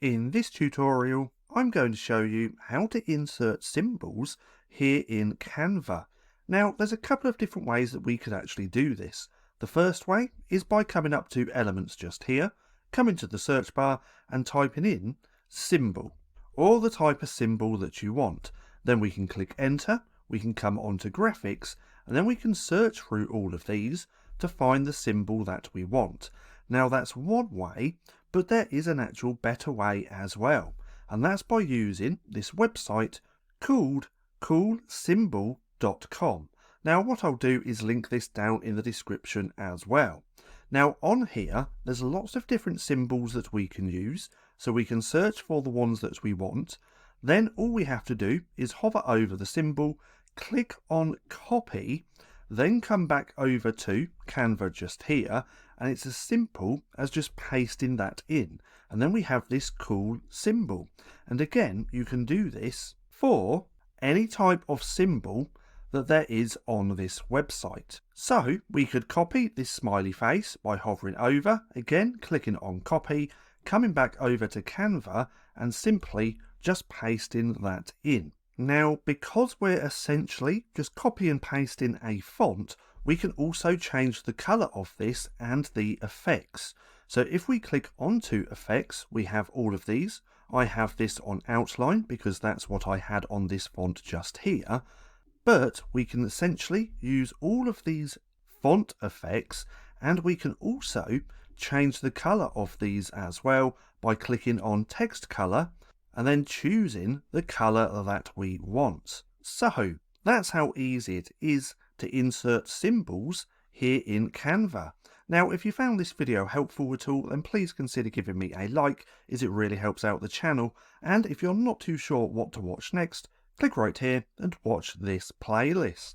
In this tutorial, I'm going to show you how to insert symbols here in Canva. Now, there's a couple of different ways that we could actually do this. The first way is by coming up to Elements just here, coming to the search bar and typing in symbol, or the type of symbol that you want. Then we can click Enter, we can come on to Graphics, and then we can search through all of these to find the symbol that we want. Now that's one way, but there is an actual better way as well, and that's by using this website called coolsymbol.com. Now what I'll do is link this down in the description as well. Now on here there's lots of different symbols that we can use, so we can search for the ones that we want. Then all we have to do is hover over the symbol, click on copy, then come back over to Canva just here, and it's as simple as just pasting that in, and then we have this cool symbol. And again, you can do this for any type of symbol that there is on this website. So we could copy this smiley face by hovering over, again clicking on copy, coming back over to Canva and simply just pasting that in. Now, because we're essentially just copy and pasting a font, we can also change the color of this and the effects. So if we click onto effects, we have all of these. I have this on outline because that's what I had on this font just here. But we can essentially use all of these font effects, and we can also change the color of these as well by clicking on text color and then choosing the color that we want. So that's how easy it is to insert symbols here in Canva. Now, if you found this video helpful at all, then please consider giving me a like, as it really helps out the channel. And if you're not too sure what to watch next, click right here and watch this playlist.